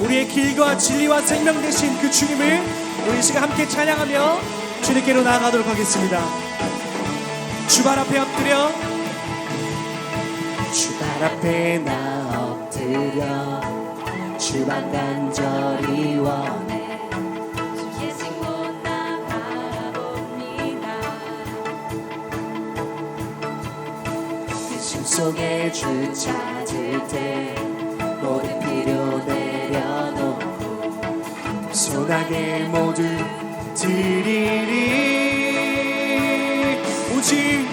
우리의 길과 진리와 생명 되신 그 주님을 우리 시간 함께 찬양하며 주님께로 나아가도록 하겠습니다. 주발 앞에 엎드려, 주발 앞에 나 엎드려 주만 간절히 원해 주의 신고 나 바라봅니다. 내 심속에 주 찾을 때 모든 필요 내려놓고 소나게 모두 드리리. 오직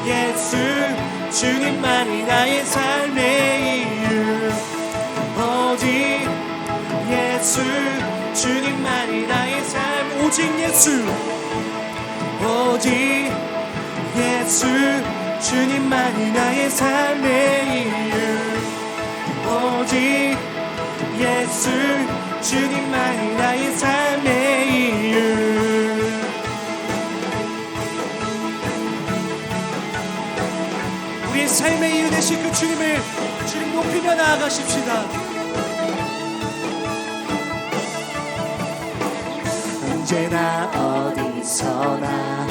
예수 주님만이 나의 삶의 이유. 오직 예수 주님만이 나의 삶. 오직 예수, 오직 예수 주님만이 나의 삶의 이유. 오직 예수 주님만이 나의 삶의 이유. 우리의 삶의 이유 되신 그 주님을 주님 높이며 나아가십시다. 언제나 어디서나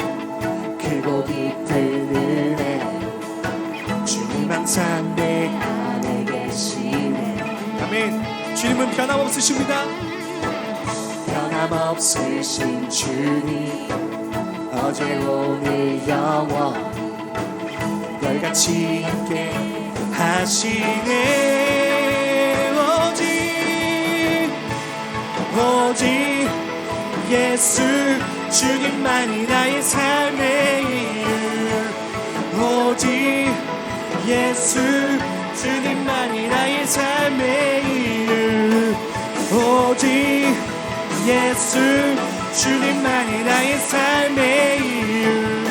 크고 깊은 은혜 주님 항상 내 안에 계시네. 아멘. 주님은 변함없으십니다. 변함없으신 주님 어제 오늘 영원히 별같이 함께 하시네. 오직 예수 주님만이 나의 삶의 이유. 오직 예수 주님만이 나의 삶의 이유. 오직 예수 주님만이 나의 삶의 이유.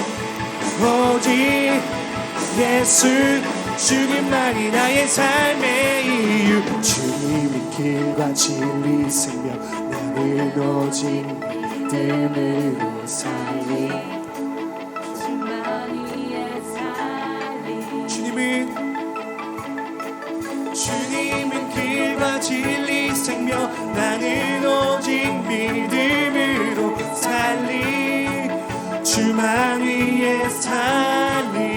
오직 예수 주님만이 나의 삶의 이유. 주님은 길과 진리 생명 나는 오직 믿음으로 살리. 주만 위에 살리. 주님은 길과 진리 생명 나는 오직 믿음으로 살리. 주만 위에 살리.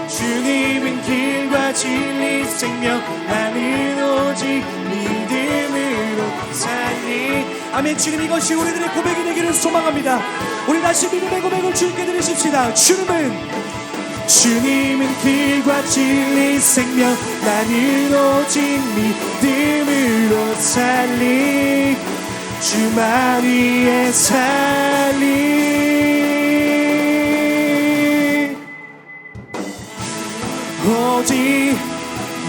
주님은 길과 진리 생명 나는 오직 믿음으로 살리. 아멘. 지금 이것이 우리들의 고백이 되기를 소망합니다. 우리 다시 믿음의 고백을 주님께 드리십시다. 주님은 길과 진리 생명 나는 오직 믿음으로 살리. 주만 위에 살리. 오직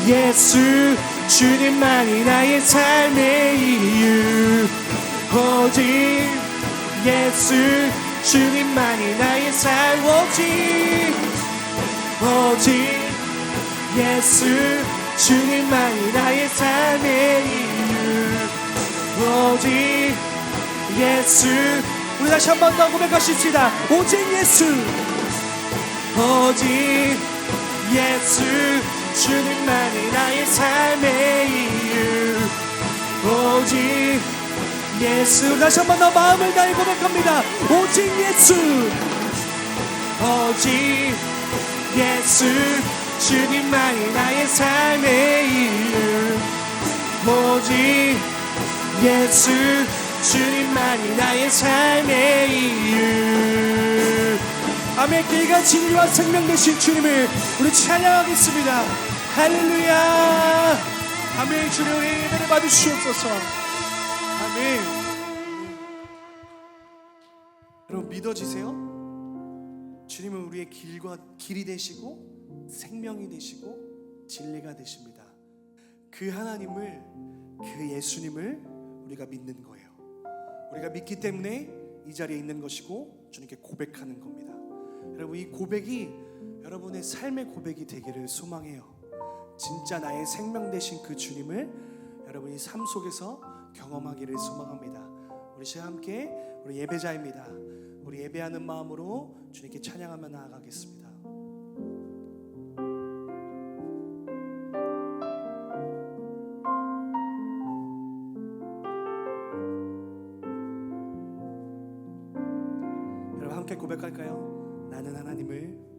예수 주님만이 나의 삶의 이유. 오직 예수 주님만이 나의 삶. 오직 예수 주님만이 나의 삶의 이유. 오직 예수. 우리 다시 한 번 더 고백하십시다. 오직 예수, 오직 예수 주님만이 나의 삶의 이유. 오직 예수. 다시 한 번 더 마음을 다해 고백합니다. 오직 예수, 오직 예수 주님만이 나의 삶의 이유. 오직 예수 주님만이 나의 삶의 이유. 아멘. 길과 진리와 생명 되신 주님을 우리 찬양하겠습니다. 할렐루야. 아멘. 주님 우리 예배를 받으시옵소서. 아멘. 여러분 믿어지세요? 주님은 우리의 길이 되시고 생명이 되시고 진리가 되십니다. 그 하나님을, 그 예수님을 우리가 믿는 거예요. 우리가 믿기 때문에 이 자리에 있는 것이고 주님께 고백하는 겁니다. 여러분 이 고백이 여러분의 삶의 고백이 되기를 소망해요. 진짜 나의 생명 되신 그 주님을 여러분이 삶 속에서 경험하기를 소망합니다. 우리 시간 함께 우리 예배자입니다. 우리 예배하는 마음으로 주님께 찬양하며 나아가겠습니다. 함께 고백할까요? 나는 하나님을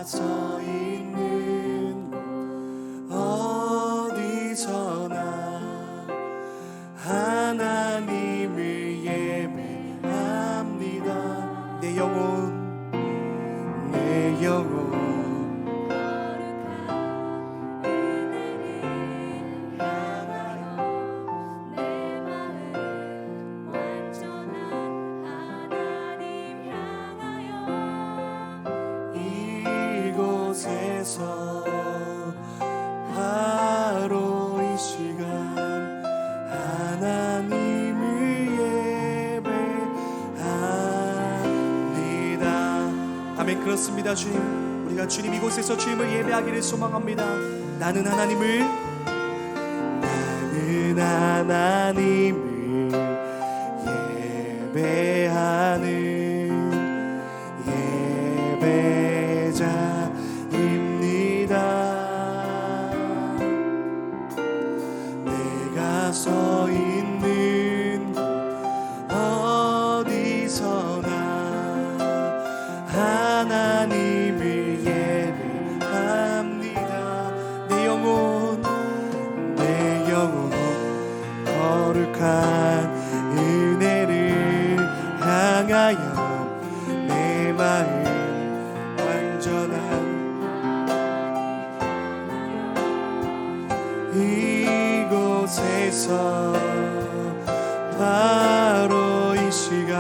서 있는 곳 어디서나 하나님을 예배합니다. 내 영혼 이곳에서 바로 이 시간 하나님을 예배합니다. 아멘. 그렇습니다. 주님, 우리가 주님 이곳에서 주님을 예배하기를 소망합니다. 나는 하나님을 예배하는 예배자입니다. 내가 서 있는 곳 어디서나 하나님을 예배합니다. 내 영혼 거룩한 은혜를 향하여 내 마음 완전한 이곳에서 바로 이 시간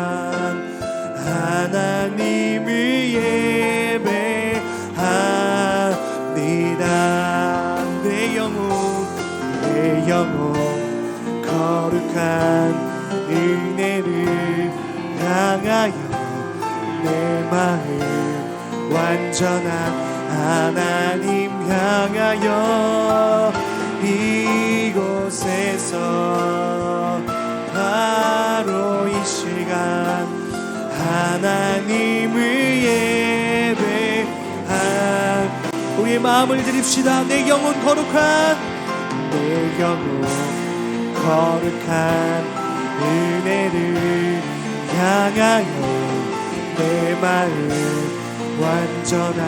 하나님을 예배합니다. 내 영혼 거룩한 은혜를 향하여 내 마음 완전한 하나님 향하여 이곳에서 바로 이 시간 하나님을 예배합니다. 우리의 마음을 드립시다. 내 영혼 거룩한 은혜를 향하여 내 마음 완전한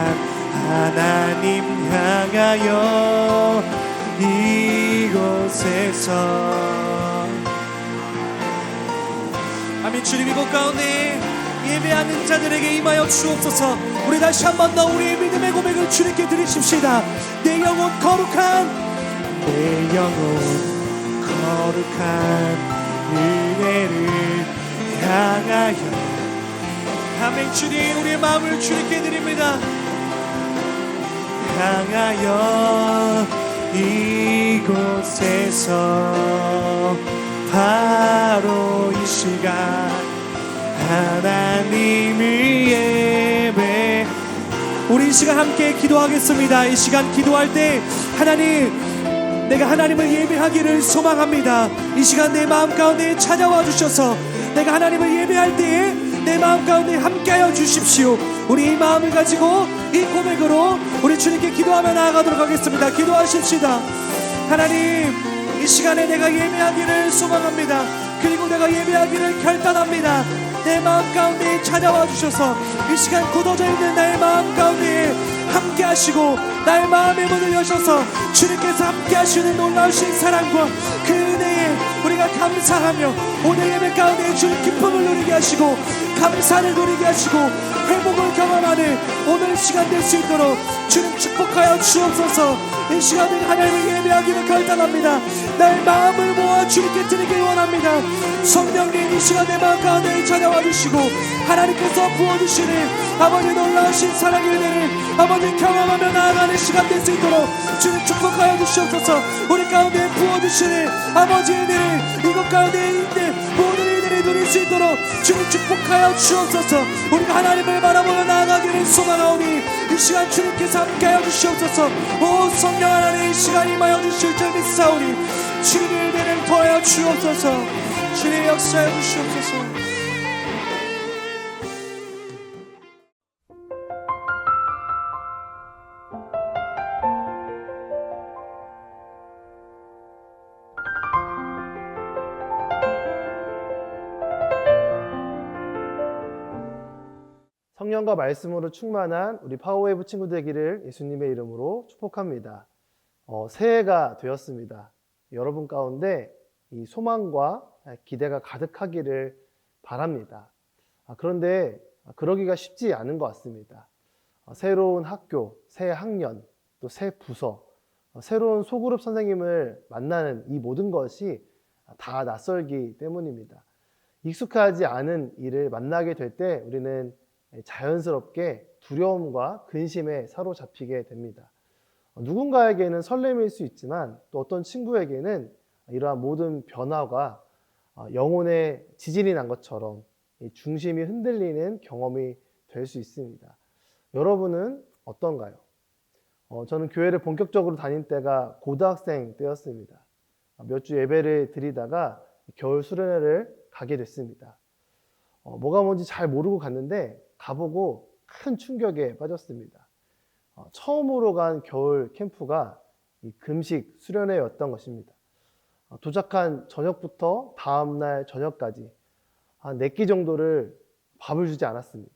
하나님 향하여 이곳에서 아멘. 주님 이곳 가운데 예배하는 자들에게 임하여 주옵소서. 우리 다시 한 번 더 우리의 믿음의 고백을 주님께 드리십시다. 내 영혼 거룩한 은혜를 향하여 아멘. 주님 우리의 마음을 주님께 드립니다. 향하여 이곳에서 바로 이 시간 하나님을 예배. 우리 이 시간 함께 기도하겠습니다. 이 시간 기도할 때 하나님, 내가 하나님을 예배하기를 소망합니다. 이 시간 내 마음 가운데 찾아와 주셔서 내가 하나님을 예배할 때에 내 마음 가운데 함께하여 주십시오. 우리 이 마음을 가지고 이 고백으로 우리 주님께 기도하며 나아가도록 하겠습니다. 기도하십시다. 하나님, 이 시간에 내가 예배하기를 소망합니다. 그리고 내가 예배하기를 결단합니다. 내 마음 가운데 찾아와 주셔서 이 시간 굳어져 있는 나의 마음 가운데 함께 하시고 나의 마음의 문을 여셔서 주님께서 함께 하시는 놀라우신 사랑과 그 은혜에 우리가 감사하며 오늘 예배 가운데 주님 기쁨을 누리게 하시고 감사를 누리게 하시고 회복을 경험하는 오늘 시간 될 수 있도록 주님 축복하여 주옵소서. 이 시간에 하나님을 예배하기를 결단합니다. 나의 마음을 모아 주님께 드리길 원합니다. 성령님 이 시간 내 마음 가운데 찾아와 주시고 하나님께서 부어주시는 아버지 놀라우신 사랑의 은혜를 아버지 경험하며 나아가는 시간 될 수 있도록 주님 축복하여 주시옵소서. 우리 가운데 부어주시는 아버지의 은혜를 이곳 가운데 있는 모든 이들이 누릴 수 있도록 주님 축복하여 주옵소서. 우리가 하나님을 바라보며 나아가기를 소망하오니 이 시간 주님께서 함께하여 주시옵소서. 오 성령 하나님, 이 시간 임하여 주실 줄 믿사오니 주님의 은혜를 더하여 주옵소서. 주님 역사해 주시옵소서. 성령과 말씀으로 충만한 우리 파워웨이브 친구 되기를 예수님의 이름으로 축복합니다. 새해가 되었습니다. 여러분 가운데 이 소망과 기대가 가득하기를 바랍니다. 그런데 그러기가 쉽지 않은 것 같습니다. 새로운 학교, 새 학년, 또 새 부서, 새로운 소그룹 선생님을 만나는 이 모든 것이 다 낯설기 때문입니다. 익숙하지 않은 일을 만나게 될 때 우리는 자연스럽게 두려움과 근심에 사로잡히게 됩니다. 누군가에게는 설렘일 수 있지만 또 어떤 친구에게는 이러한 모든 변화가 영혼의 지진이 난 것처럼 중심이 흔들리는 경험이 될 수 있습니다. 여러분은 어떤가요? 저는 교회를 본격적으로 다닐 때가 고등학생 때였습니다. 몇 주 예배를 드리다가 겨울 수련회를 가게 됐습니다. 뭐가 뭔지 잘 모르고 갔는데 가보고 큰 충격에 빠졌습니다. 처음으로 간 겨울 캠프가 이 금식 수련회였던 것입니다. 도착한 저녁부터 다음날 저녁까지 한 4끼 정도를 밥을 주지 않았습니다.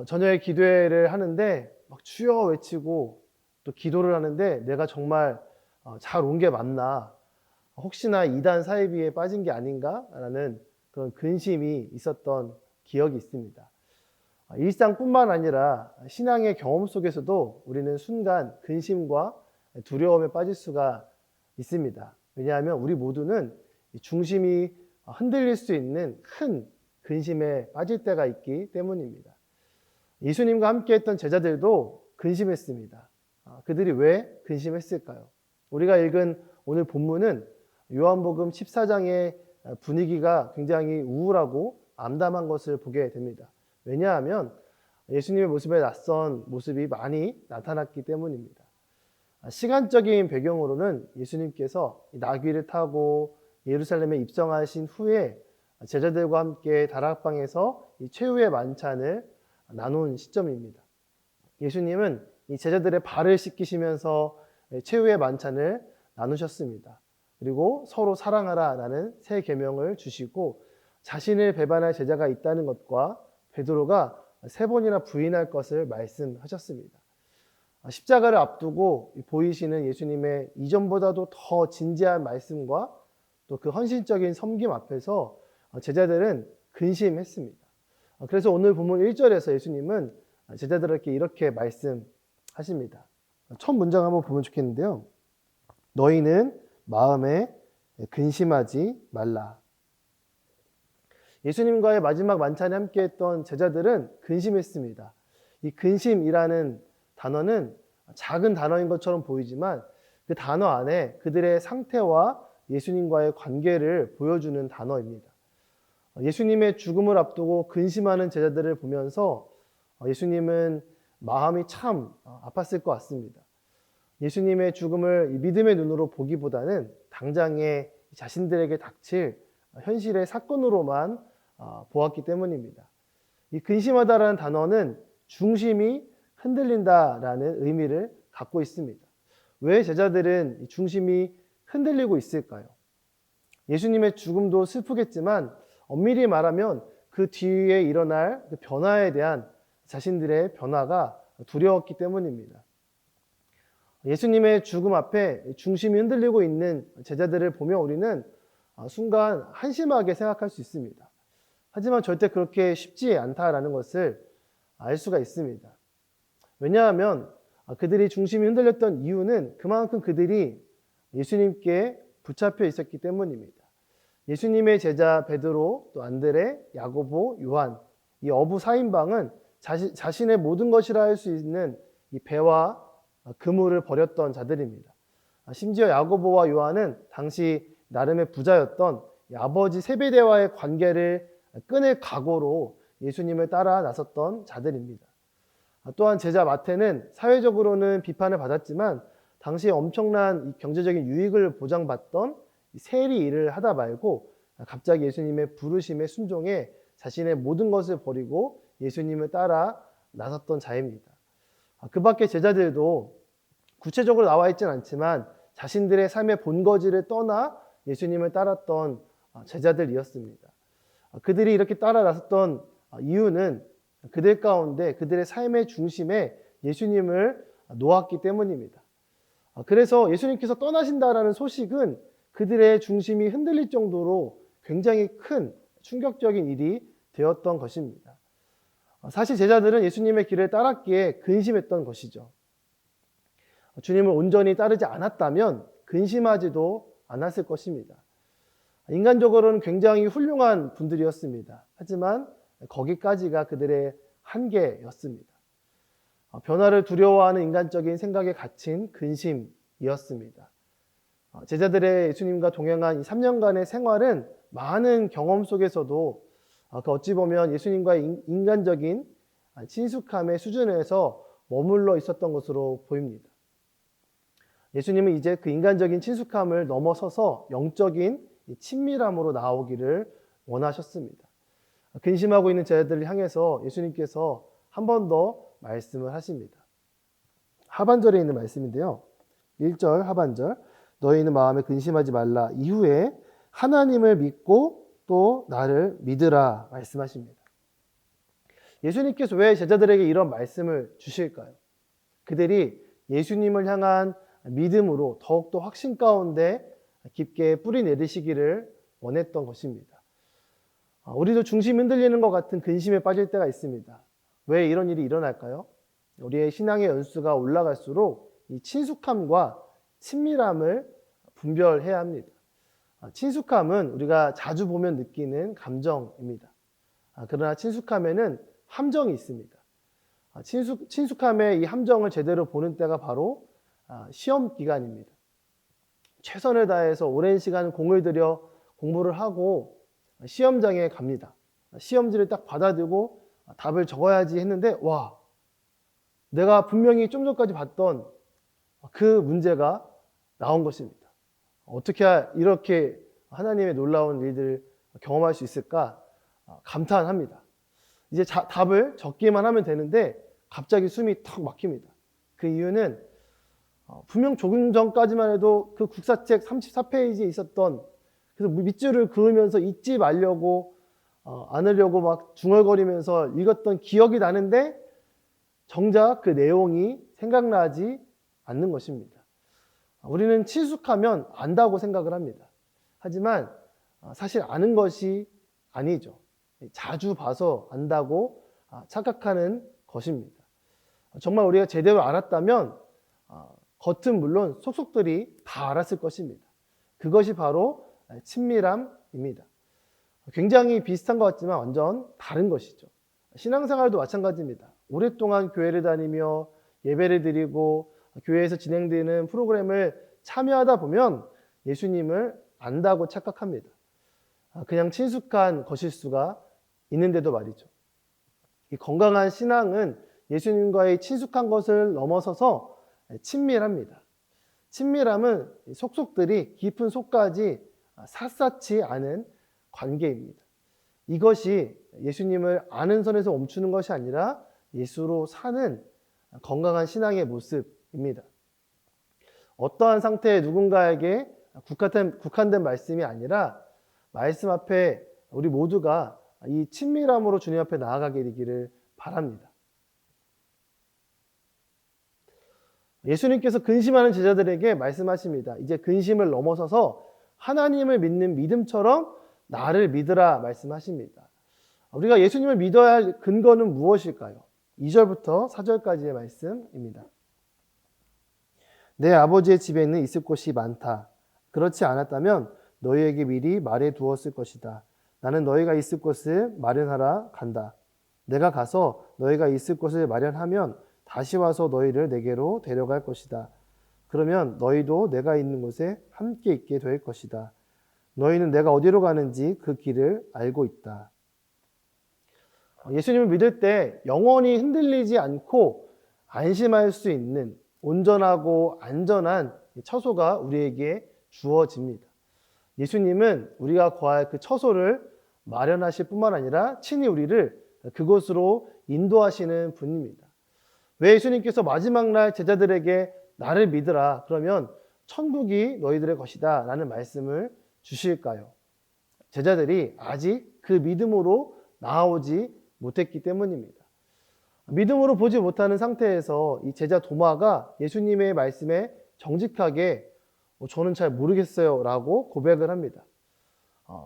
저녁에 기도회를 하는데 막 주여 외치고 또 기도를 하는데 내가 정말 잘 온 게 맞나, 혹시나 이단 사이비에 빠진 게 아닌가라는 그런 근심이 있었던 기억이 있습니다. 일상뿐만 아니라 신앙의 경험 속에서도 우리는 순간 근심과 두려움에 빠질 수가 있습니다. 왜냐하면 우리 모두는 중심이 흔들릴 수 있는 큰 근심에 빠질 때가 있기 때문입니다. 예수님과 함께 했던 제자들도 근심했습니다. 그들이 왜 근심했을까요? 우리가 읽은 오늘 본문은 요한복음 14장의 분위기가 굉장히 우울하고 암담한 것을 보게 됩니다. 왜냐하면 예수님의 모습에 낯선 모습이 많이 나타났기 때문입니다. 시간적인 배경으로는 예수님께서 나귀를 타고 예루살렘에 입성하신 후에 제자들과 함께 다락방에서 이 최후의 만찬을 나눈 시점입니다. 예수님은 이 제자들의 발을 씻기시면서 최후의 만찬을 나누셨습니다. 그리고 서로 사랑하라라는 새 계명을 주시고 자신을 배반할 제자가 있다는 것과 베드로가 3번이나 부인할 것을 말씀하셨습니다. 십자가를 앞두고 보이시는 예수님의 이전보다도 더 진지한 말씀과 또 그 헌신적인 섬김 앞에서 제자들은 근심했습니다. 그래서 오늘 본문 1절에서 예수님은 제자들에게 이렇게 말씀하십니다. 첫 문장 한번 보면 좋겠는데요. 너희는 마음에 근심하지 말라. 예수님과의 마지막 만찬에 함께했던 제자들은 근심했습니다. 이 근심이라는 단어는 작은 단어인 것처럼 보이지만 그 단어 안에 그들의 상태와 예수님과의 관계를 보여주는 단어입니다. 예수님의 죽음을 앞두고 근심하는 제자들을 보면서 예수님은 마음이 참 아팠을 것 같습니다. 예수님의 죽음을 믿음의 눈으로 보기보다는 당장에 자신들에게 닥칠 현실의 사건으로만 보았기 때문입니다. 이 근심하다라는 단어는 중심이 흔들린다라는 의미를 갖고 있습니다. 왜 제자들은 중심이 흔들리고 있을까요? 예수님의 죽음도 슬프겠지만 엄밀히 말하면 그 뒤에 일어날 그 변화에 대한 자신들의 변화가 두려웠기 때문입니다. 예수님의 죽음 앞에 중심이 흔들리고 있는 제자들을 보며 우리는 순간 한심하게 생각할 수 있습니다. 하지만 절대 그렇게 쉽지 않다라는 것을 알 수가 있습니다. 왜냐하면 그들이 중심이 흔들렸던 이유는 그만큼 그들이 예수님께 붙잡혀 있었기 때문입니다. 예수님의 제자 베드로, 또 안드레, 야고보, 요한, 이 어부 4인방은 자신의 모든 것이라 할 수 있는 이 배와 그물을 버렸던 자들입니다. 심지어 야고보와 요한은 당시 나름의 부자였던 아버지 세베대와의 관계를 끊을 각오로 예수님을 따라 나섰던 자들입니다. 또한 제자 마태는 사회적으로는 비판을 받았지만 당시에 엄청난 경제적인 유익을 보장받던 세리 일을 하다 말고 갑자기 예수님의 부르심에 순종해 자신의 모든 것을 버리고 예수님을 따라 나섰던 자입니다. 그 밖에 제자들도 구체적으로 나와 있지는 않지만 자신들의 삶의 본거지를 떠나 예수님을 따랐던 제자들이었습니다. 그들이 이렇게 따라 나섰던 이유는 그들 가운데 그들의 삶의 중심에 예수님을 놓았기 때문입니다. 그래서 예수님께서 떠나신다라는 소식은 그들의 중심이 흔들릴 정도로 굉장히 큰 충격적인 일이 되었던 것입니다. 사실 제자들은 예수님의 길을 따랐기에 근심했던 것이죠. 주님을 온전히 따르지 않았다면 근심하지도 않았을 것입니다. 인간적으로는 굉장히 훌륭한 분들이었습니다. 하지만 거기까지가 그들의 한계였습니다. 변화를 두려워하는 인간적인 생각에 갇힌 근심이었습니다. 제자들의 예수님과 동행한 이 3년간의 생활은 많은 경험 속에서도 어찌 보면 예수님과의 인간적인 친숙함의 수준에서 머물러 있었던 것으로 보입니다. 예수님은 이제 그 인간적인 친숙함을 넘어서서 영적인 친밀함으로 나오기를 원하셨습니다. 근심하고 있는 제자들을 향해서 예수님께서 한 번 더 말씀을 하십니다. 하반절에 있는 말씀인데요. 1절 하반절, 너희는 마음에 근심하지 말라. 이후에 하나님을 믿고 또 나를 믿으라 말씀하십니다. 예수님께서 왜 제자들에게 이런 말씀을 주실까요? 그들이 예수님을 향한 믿음으로 더욱더 확신 가운데 깊게 뿌리 내리시기를 원했던 것입니다. 우리도 중심이 흔들리는 것 같은 근심에 빠질 때가 있습니다. 왜 이런 일이 일어날까요? 우리의 신앙의 연수가 올라갈수록 이 친숙함과 친밀함을 분별해야 합니다. 친숙함은 우리가 자주 보면 느끼는 감정입니다. 그러나 친숙함에는 함정이 있습니다. 친숙함의 이 함정을 제대로 보는 때가 바로 시험 기간입니다. 최선을 다해서 오랜 시간 공을 들여 공부를 하고 시험장에 갑니다. 시험지를 딱 받아들고 답을 적어야지 했는데 와, 내가 분명히 좀 전까지 봤던 그 문제가 나온 것입니다. 어떻게 이렇게 하나님의 놀라운 일들을 경험할 수 있을까 감탄합니다. 이제 답을 적기만 하면 되는데 갑자기 숨이 턱 막힙니다. 그 이유는 분명 조금 전까지만 해도 그 국사책 34페이지에 있었던, 그래서 밑줄을 그으면서 잊지 말려고 않으려고 막 중얼거리면서 읽었던 기억이 나는데 정작 그 내용이 생각나지 않는 것입니다. 우리는 친숙하면 안다고 생각을 합니다. 하지만 사실 아는 것이 아니죠. 자주 봐서 안다고 착각하는 것입니다. 정말 우리가 제대로 알았다면 겉은 물론 속속들이 다 알았을 것입니다. 그것이 바로 친밀함입니다. 굉장히 비슷한 것 같지만 완전 다른 것이죠. 신앙생활도 마찬가지입니다. 오랫동안 교회를 다니며 예배를 드리고 교회에서 진행되는 프로그램을 참여하다 보면 예수님을 안다고 착각합니다. 그냥 친숙한 것일 수가 있는데도 말이죠. 이 건강한 신앙은 예수님과의 친숙한 것을 넘어서서 친밀합니다. 친밀함은 속속들이 깊은 속까지 샅샅이 아는 관계입니다. 이것이 예수님을 아는 선에서 멈추는 것이 아니라 예수로 사는 건강한 신앙의 모습입니다. 어떠한 상태의 누군가에게 국한된 말씀이 아니라 말씀 앞에 우리 모두가 이 친밀함으로 주님 앞에 나아가게 되기를 바랍니다. 예수님께서 근심하는 제자들에게 말씀하십니다. 이제 근심을 넘어서서 하나님을 믿는 믿음처럼 나를 믿으라 말씀하십니다. 우리가 예수님을 믿어야 할 근거는 무엇일까요? 2절부터 4절까지의 말씀입니다. 내 아버지의 집에는 있을 곳이 많다. 그렇지 않았다면 너희에게 미리 말해 두었을 것이다. 나는 너희가 있을 곳을 마련하러 간다. 내가 가서 너희가 있을 곳을 마련하면 다시 와서 너희를 내게로 데려갈 것이다. 그러면 너희도 내가 있는 곳에 함께 있게 될 것이다. 너희는 내가 어디로 가는지 그 길을 알고 있다. 예수님을 믿을 때 영원히 흔들리지 않고 안심할 수 있는 온전하고 안전한 처소가 우리에게 주어집니다. 예수님은 우리가 거할 그 처소를 마련하실 뿐만 아니라 친히 우리를 그곳으로 인도하시는 분입니다. 왜 예수님께서 마지막 날 제자들에게 나를 믿으라, 그러면 천국이 너희들의 것이다 라는 말씀을 주실까요? 제자들이 아직 그 믿음으로 나아오지 못했기 때문입니다. 믿음으로 보지 못하는 상태에서 이 제자 도마가 예수님의 말씀에 정직하게 저는 잘 모르겠어요 라고 고백을 합니다.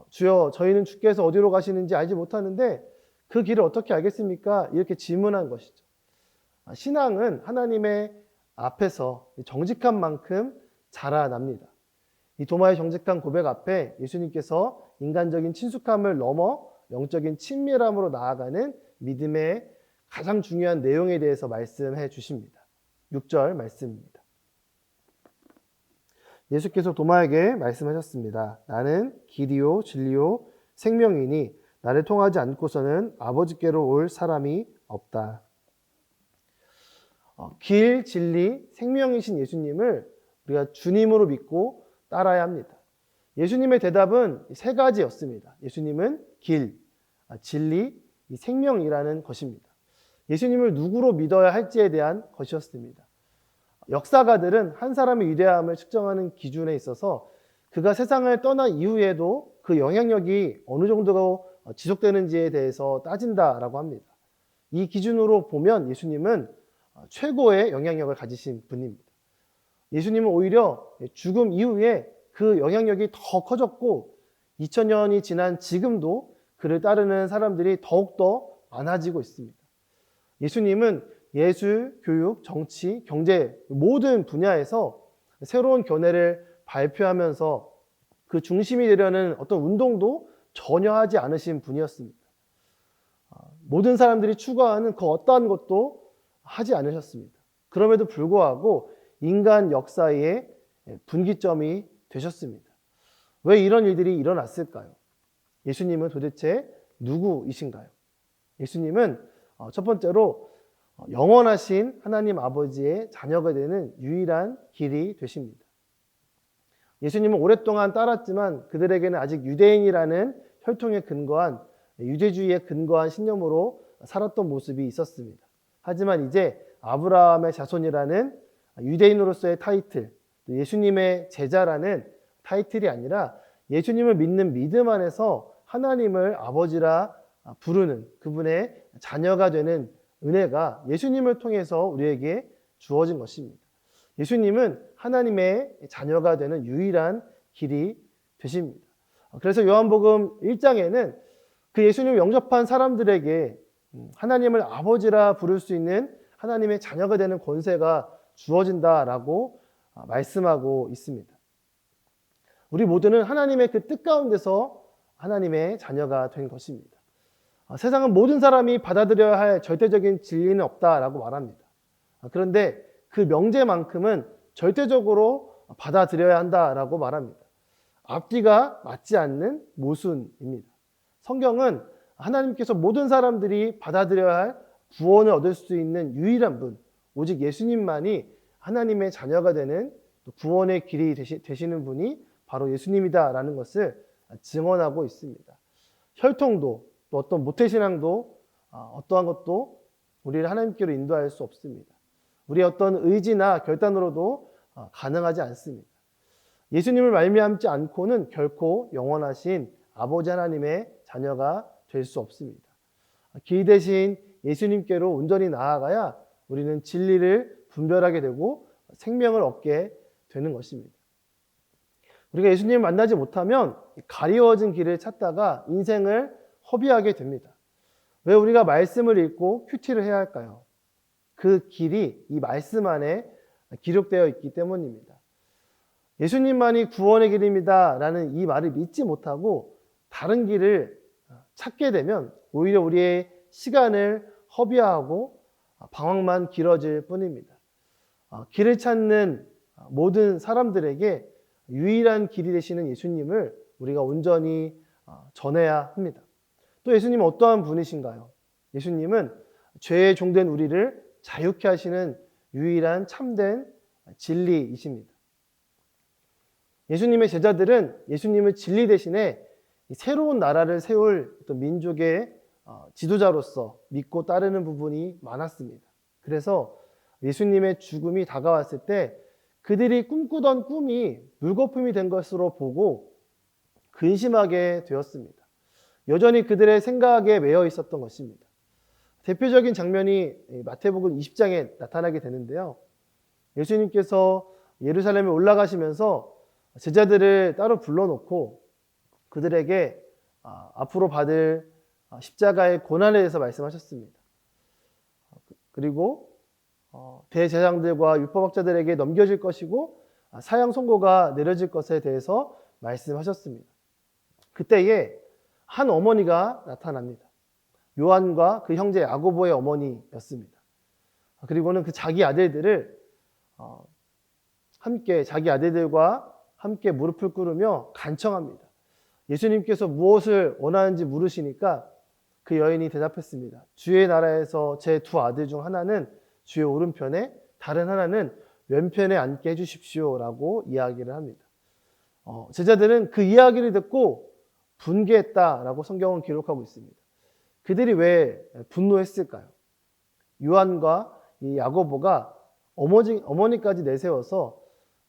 주여, 저희는 주께서 어디로 가시는지 알지 못하는데 그 길을 어떻게 알겠습니까? 이렇게 질문한 것이죠. 신앙은 하나님의 앞에서 정직한 만큼 자라납니다. 이 도마의 정직한 고백 앞에 예수님께서 인간적인 친숙함을 넘어 영적인 친밀함으로 나아가는 믿음의 가장 중요한 내용에 대해서 말씀해 주십니다. 6절 말씀입니다. 예수께서 도마에게 말씀하셨습니다. 나는 길이요 진리요 생명이니 나를 통하지 않고서는 아버지께로 올 사람이 없다. 길, 진리, 생명이신 예수님을 우리가 주님으로 믿고 따라야 합니다. 예수님의 대답은 세 가지였습니다. 예수님은 길, 진리, 생명이라는 것입니다. 예수님을 누구로 믿어야 할지에 대한 것이었습니다. 역사가들은 한 사람의 위대함을 측정하는 기준에 있어서 그가 세상을 떠난 이후에도 그 영향력이 어느 정도로 지속되는지에 대해서 따진다라고 합니다. 이 기준으로 보면 예수님은 최고의 영향력을 가지신 분입니다. 예수님은 오히려 죽음 이후에 그 영향력이 더 커졌고 2000년이 지난 지금도 그를 따르는 사람들이 더욱더 많아지고 있습니다. 예수님은 예술, 교육, 정치, 경제 모든 분야에서 새로운 견해를 발표하면서 그 중심이 되려는 어떤 운동도 전혀 하지 않으신 분이었습니다. 모든 사람들이 추구하는 그 어떠한 것도 하지 않으셨습니다. 그럼에도 불구하고 인간 역사의 분기점이 되셨습니다. 왜 이런 일들이 일어났을까요? 예수님은 도대체 누구이신가요? 예수님은 첫 번째로 영원하신 하나님 아버지의 자녀가 되는 유일한 길이 되십니다. 예수님은 오랫동안 따랐지만 그들에게는 아직 유대인이라는 혈통에 근거한 유대주의에 근거한 신념으로 살았던 모습이 있었습니다. 하지만 이제 아브라함의 자손이라는 유대인으로서의 타이틀, 예수님의 제자라는 타이틀이 아니라 예수님을 믿는 믿음 안에서 하나님을 아버지라 부르는 그분의 자녀가 되는 은혜가 예수님을 통해서 우리에게 주어진 것입니다. 예수님은 하나님의 자녀가 되는 유일한 길이 되십니다. 그래서 요한복음 1장에는 그 예수님을 영접한 사람들에게 하나님을 아버지라 부를 수 있는 하나님의 자녀가 되는 권세가 주어진다라고 말씀하고 있습니다. 우리 모두는 하나님의 그 뜻 가운데서 하나님의 자녀가 된 것입니다. 세상은 모든 사람이 받아들여야 할 절대적인 진리는 없다라고 말합니다. 그런데 그 명제만큼은 절대적으로 받아들여야 한다라고 말합니다. 앞뒤가 맞지 않는 모순입니다. 성경은 하나님께서 모든 사람들이 받아들여야 할 구원을 얻을 수 있는 유일한 분, 오직 예수님만이 하나님의 자녀가 되는 구원의 길이 되시는 분이 바로 예수님이다라는 것을 증언하고 있습니다. 혈통도 또 어떤 모태신앙도 어떠한 것도 우리를 하나님께로 인도할 수 없습니다. 우리의 어떤 의지나 결단으로도 가능하지 않습니다. 예수님을 말미암지 않고는 결코 영원하신 아버지 하나님의 자녀가 될 수 없습니다. 길 대신 예수님께로 온전히 나아가야 우리는 진리를 분별하게 되고 생명을 얻게 되는 것입니다. 우리가 예수님을 만나지 못하면 가리워진 길을 찾다가 인생을 허비하게 됩니다. 왜 우리가 말씀을 읽고 큐티를 해야 할까요? 그 길이 이 말씀 안에 기록되어 있기 때문입니다. 예수님만이 구원의 길입니다 라는 이 말을 믿지 못하고 다른 길을 찾게 되면 오히려 우리의 시간을 허비하고 방황만 길어질 뿐입니다. 길을 찾는 모든 사람들에게 유일한 길이 되시는 예수님을 우리가 온전히 전해야 합니다. 또 예수님은 어떠한 분이신가요? 예수님은 죄의 종된 우리를 자유케 하시는 유일한 참된 진리이십니다. 예수님의 제자들은 예수님을 진리 대신에 새로운 나라를 세울 어떤 민족의 지도자로서 믿고 따르는 부분이 많았습니다. 그래서 예수님의 죽음이 다가왔을 때 그들이 꿈꾸던 꿈이 물거품이 된 것으로 보고 근심하게 되었습니다. 여전히 그들의 생각에 매여 있었던 것입니다. 대표적인 장면이 마태복음 20장에 나타나게 되는데요. 예수님께서 예루살렘에 올라가시면서 제자들을 따로 불러놓고 그들에게 앞으로 받을 십자가의 고난에 대해서 말씀하셨습니다. 그리고 대제사장들과 율법학자들에게 넘겨질 것이고 사형 선고가 내려질 것에 대해서 말씀하셨습니다. 그때에 한 어머니가 나타납니다. 요한과 그 형제 야고보의 어머니였습니다. 그리고는 그 자기 아들들을 자기 아들들과 함께 무릎을 꿇으며 간청합니다. 예수님께서 무엇을 원하는지 물으시니까 그 여인이 대답했습니다. 주의 나라에서 제 두 아들 중 하나는 주의 오른편에 다른 하나는 왼편에 앉게 해주십시오라고 이야기를 합니다. 제자들은 그 이야기를 듣고 분개했다라고 성경은 기록하고 있습니다. 그들이 왜 분노했을까요? 요한과 이 야고보가 어머니까지 내세워서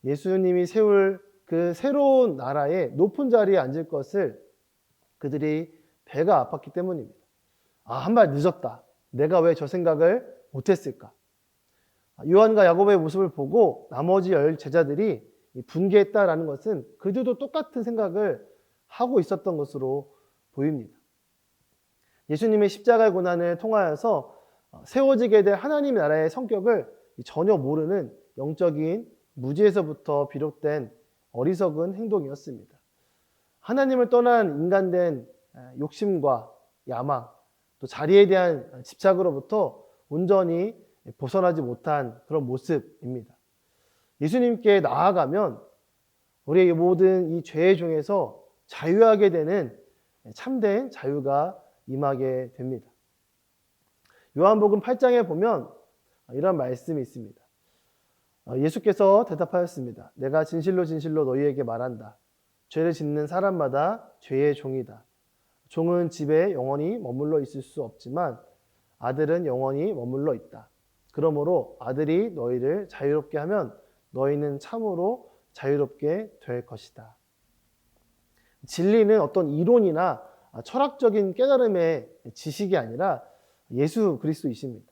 예수님이 세울 그 새로운 나라의 높은 자리에 앉을 것을 그들이 배가 아팠기 때문입니다. 한 발 늦었다. 내가 왜 저 생각을 못했을까? 요한과 야고보의 모습을 보고 나머지 10 제자들이 분개했다라는 것은 그들도 똑같은 생각을 하고 있었던 것으로 보입니다. 예수님의 십자가의 고난을 통하여서 세워지게 될 하나님의 나라의 성격을 전혀 모르는 영적인 무지에서부터 비롯된 어리석은 행동이었습니다. 하나님을 떠난 인간된 욕심과 야망, 또 자리에 대한 집착으로부터 온전히 벗어나지 못한 그런 모습입니다. 예수님께 나아가면 우리의 모든 이 죄의 종에서 자유하게 되는 참된 자유가 임하게 됩니다. 요한복음 8장에 보면 이런 말씀이 있습니다. 예수께서 대답하였습니다. 내가 진실로 진실로 너희에게 말한다. 죄를 짓는 사람마다 죄의 종이다. 종은 집에 영원히 머물러 있을 수 없지만 아들은 영원히 머물러 있다. 그러므로 아들이 너희를 자유롭게 하면 너희는 참으로 자유롭게 될 것이다. 진리는 어떤 이론이나 철학적인 깨달음의 지식이 아니라 예수 그리스도이십니다.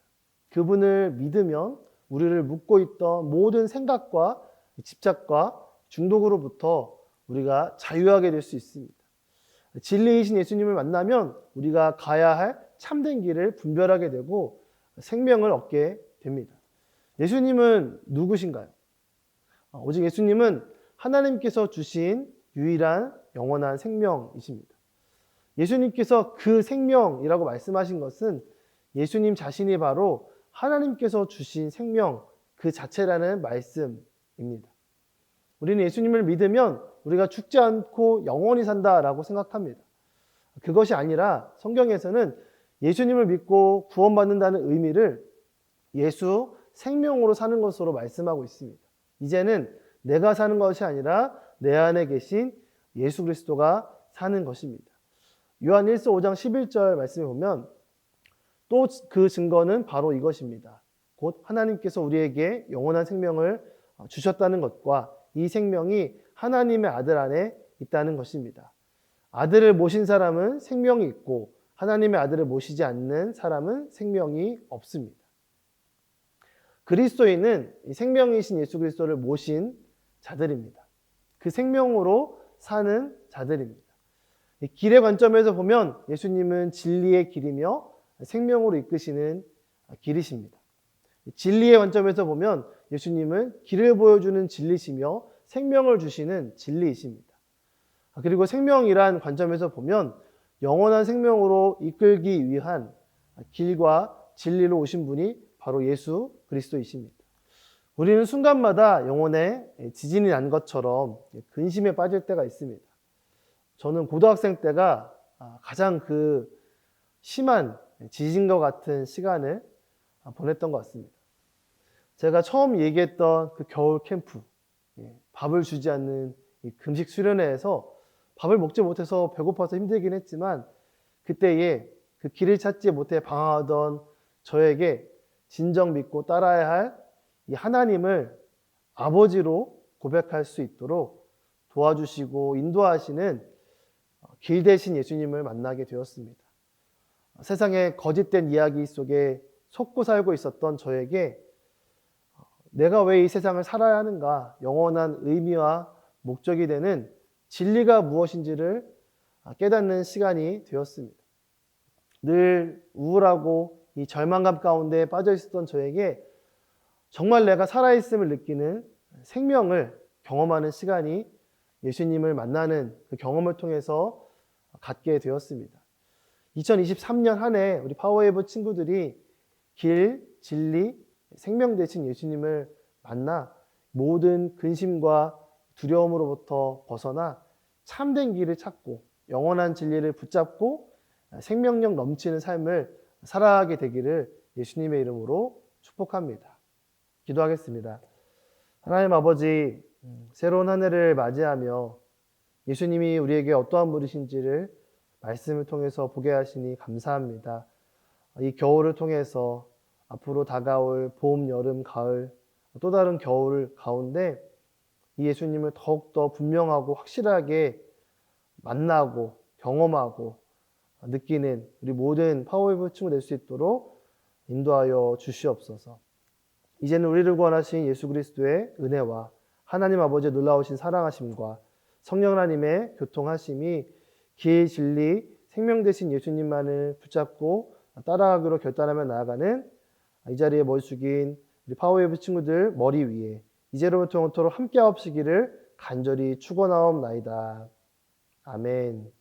그분을 믿으면 우리를 묶고 있던 모든 생각과 집착과 중독으로부터 우리가 자유하게 될 수 있습니다. 진리이신 예수님을 만나면 우리가 가야 할 참된 길을 분별하게 되고 생명을 얻게 됩니다. 예수님은 누구신가요? 오직 예수님은 하나님께서 주신 유일한 영원한 생명이십니다. 예수님께서 그 생명이라고 말씀하신 것은 예수님 자신이 바로 하나님께서 주신 생명 그 자체라는 말씀입니다. 우리는 예수님을 믿으면 우리가 죽지 않고 영원히 산다라고 생각합니다. 그것이 아니라 성경에서는 예수님을 믿고 구원받는다는 의미를 예수 생명으로 사는 것으로 말씀하고 있습니다. 이제는 내가 사는 것이 아니라 내 안에 계신 예수 그리스도가 사는 것입니다. 요한 1서 5장 11절 말씀에 보면 또 그 증거는 바로 이것입니다. 곧 하나님께서 우리에게 영원한 생명을 주셨다는 것과 이 생명이 하나님의 아들 안에 있다는 것입니다. 아들을 모신 사람은 생명이 있고 하나님의 아들을 모시지 않는 사람은 생명이 없습니다. 그리스도인은 생명이신 예수 그리스도를 모신 자들입니다. 그 생명으로 사는 자들입니다. 길의 관점에서 보면 예수님은 진리의 길이며 생명으로 이끄시는 길이십니다. 진리의 관점에서 보면 예수님은 길을 보여주는 진리시며 생명을 주시는 진리이십니다. 그리고 생명이란 관점에서 보면 영원한 생명으로 이끌기 위한 길과 진리로 오신 분이 바로 예수 그리스도이십니다. 우리는 순간마다 영혼에 지진이 난 것처럼 근심에 빠질 때가 있습니다. 저는 고등학생 때가 가장 그 심한 지진과 같은 시간을 보냈던 것 같습니다. 제가 처음 얘기했던 그 겨울 캠프, 밥을 주지 않는 이 금식 수련회에서 밥을 먹지 못해서 배고파서 힘들긴 했지만 그때에 그 길을 찾지 못해 방황하던 저에게 진정 믿고 따라야 할 이 하나님을 아버지로 고백할 수 있도록 도와주시고 인도하시는 길 대신 예수님을 만나게 되었습니다. 세상의 거짓된 이야기 속에 속고 살고 있었던 저에게 내가 왜 이 세상을 살아야 하는가, 영원한 의미와 목적이 되는 진리가 무엇인지를 깨닫는 시간이 되었습니다. 늘 우울하고 이 절망감 가운데 빠져 있었던 저에게 정말 내가 살아있음을 느끼는 생명을 경험하는 시간이 예수님을 만나는 그 경험을 통해서 갖게 되었습니다. 2023년 한 해 우리 파워웨이브 친구들이 길, 진리, 생명 되신 예수님을 만나 모든 근심과 두려움으로부터 벗어나 참된 길을 찾고 영원한 진리를 붙잡고 생명력 넘치는 삶을 살아가게 되기를 예수님의 이름으로 축복합니다. 기도하겠습니다. 하나님 아버지, 새로운 한 해를 맞이하며 예수님이 우리에게 어떠한 분이신지를 말씀을 통해서 보게 하시니 감사합니다. 이 겨울을 통해서 앞으로 다가올 봄, 여름, 가을, 또 다른 겨울 가운데 이 예수님을 더욱더 분명하고 확실하게 만나고 경험하고 느끼는 우리 모든 파워웨이브 친구 될 수 있도록 인도하여 주시옵소서. 이제는 우리를 구원하신 예수 그리스도의 은혜와 하나님 아버지의 놀라우신 사랑하심과 성령 하나님의 교통하심이 길, 진리, 생명 되신 예수님만을 붙잡고 따라가기로 결단하며 나아가는 이 자리에 머리 숙인 우리 파워웨이브 친구들 머리 위에 이제로부터 영원토록 함께 하옵시기를 간절히 축원하옵나이다. 아멘.